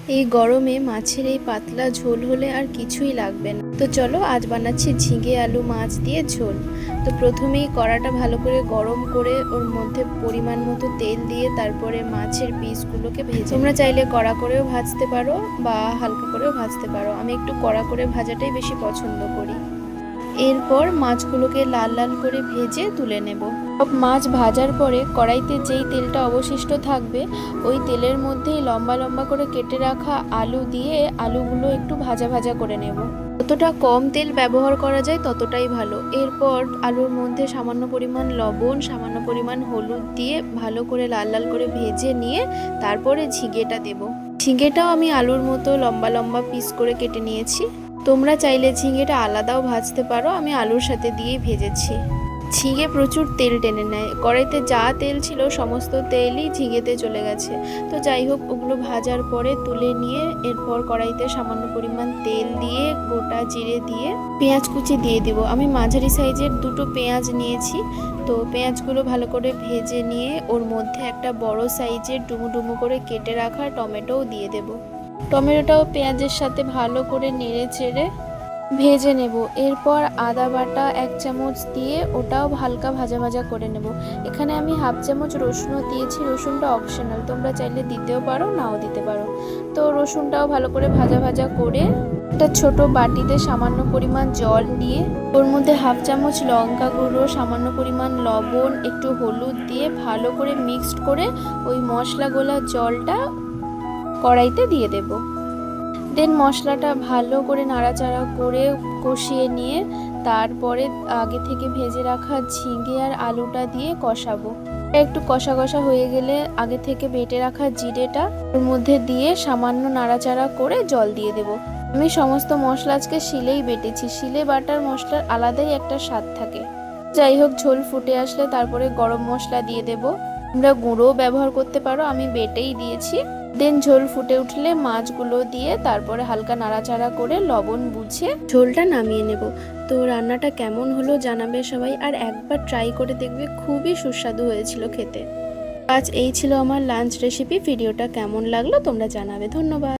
এই গরমে মাছের এই পাতলা ঝোল হলে আর কিছুই লাগবে না। তো চলো আজ বানাচ্ছি ঝিঙে আলু মাছ দিয়ে ঝোল। তো প্রথমেই কড়াটা ভালো করে গরম করে ওর মধ্যে পরিমাণ মতো তেল দিয়ে তারপরে মাছের পিসগুলোকে ভেজে, তোমরা চাইলে কড়া করেও ভাজতে পারো বা হালকা করেও ভাজতে পারো। আমি একটু কড়া করে ভাজাটাই বেশি পছন্দ করি। এরপর মাছগুলোকে লাল লাল করে ভেজে তুলে নেব। সব মাছ ভাজার পরে কড়াইতে যেই তেলটা অবশিষ্ট থাকবে ওই তেলের মধ্যেই লম্বা লম্বা করে কেটে রাখা আলু দিয়ে আলুগুলো একটু ভাজা ভাজা করে নেব। যতটা কম তেল ব্যবহার করা যায় ততটাই ভালো। এরপর আলুর মধ্যে সামান্য পরিমাণ লবণ, সামান্য পরিমাণ হলুদ দিয়ে ভালো করে লাল লাল করে ভেজে নিয়ে তারপরে ঝিঙেটা দেব। ঝিঙেটাও আমি আলুর মতো লম্বা লম্বা পিস করে কেটে নিয়েছি। তোমরা চাইলে ঝিঙেটা আলাদাও ভাজতে পারো, আমি আলুর সাথে দিয়েই ভেজেছি। ঝিঙে প্রচুর তেল টেনে নেয়, কড়াইতে যা তেল ছিল সমস্ত তেলই ঝিঙেতে চলে গেছে। তো যাই হোক, ওগুলো ভাজার পরে তুলে নিয়ে এরপর কড়াইতে সামান্য পরিমাণ তেল দিয়ে গোটা জিরে দিয়ে পেঁয়াজ কুচি দিয়ে দিব। আমি মাঝারি সাইজের দুটো পেঁয়াজ নিয়েছি। তো পেঁয়াজগুলো ভালো করে ভেজে নিয়ে ওর মধ্যে একটা বড় সাইজের ডুমু ডুমু করে কেটে রাখা টমেটোও দিয়ে দেব। টমেটোটাও পেঁয়াজের সাথে ভালো করে নেড়ে চেড়ে ভেজে নেব। এরপর আদা বাটা 1 চামচ দিয়ে ওটাও হালকা ভাজা ভাজা করে নেব। এখানে আমি হাফ চামচ রসুনও দিয়েছি। রসুনটা অপশনাল, তোমরা চাইলে দিতেও পারো নাও দিতে পারো। তো রসুনটাও ভালো করে ভাজা ভাজা করে একটা ছোট বাটিতে সামান্য পরিমাণ জল দিয়ে ওর মধ্যে হাফ চামচ লঙ্কা গুঁড়ো, সামান্য পরিমাণ লবণ, একটু হলুদ দিয়ে ভালো করে মিক্সড করে ওই মশলা গোলা জলটা কড়াইতে দিয়ে দেব। দেন মশলাটা ভালো করে নাড়াচাড়া করে কষিয়ে নিয়ে তারপরে আগে থেকে ভেজে রাখা ঝিঙে আর আলুটা দিয়ে কষাবো। একটু কষা কষা হয়ে গেলে আগে থেকে বেটে রাখা জিরেটা ওর মধ্যে দিয়ে সামান্য নাড়াচাড়া করে জল দিয়ে দেব। আমি সমস্ত মশলা আজকে শিলেই বেটেছি। শিলে বাটার মশলার আলাদাই একটা স্বাদ থাকে। যাই হোক, ঝোল ফুটে আসলে তারপরে গরম মশলা দিয়ে দেব। তোমরা গুঁড়োও ব্যবহার করতে পারো, আমি বেটেই দিয়েছি। দেন ঝোল ফুটে উঠলে মাছগুলো দিয়ে তারপরে হালকা নাড়াচাড়া করে লবণ বুঝে ঝোলটা নামিয়ে নেব। তো রান্নাটা কেমন হলো জানাবে সবাই, আর একবার ট্রাই করে দেখবে, খুবই সুস্বাদু হয়েছিল খেতে। আজ এই ছিল আমার লাঞ্চ রেসিপি। ভিডিওটা কেমন লাগলো তোমরা জানাবে। ধন্যবাদ।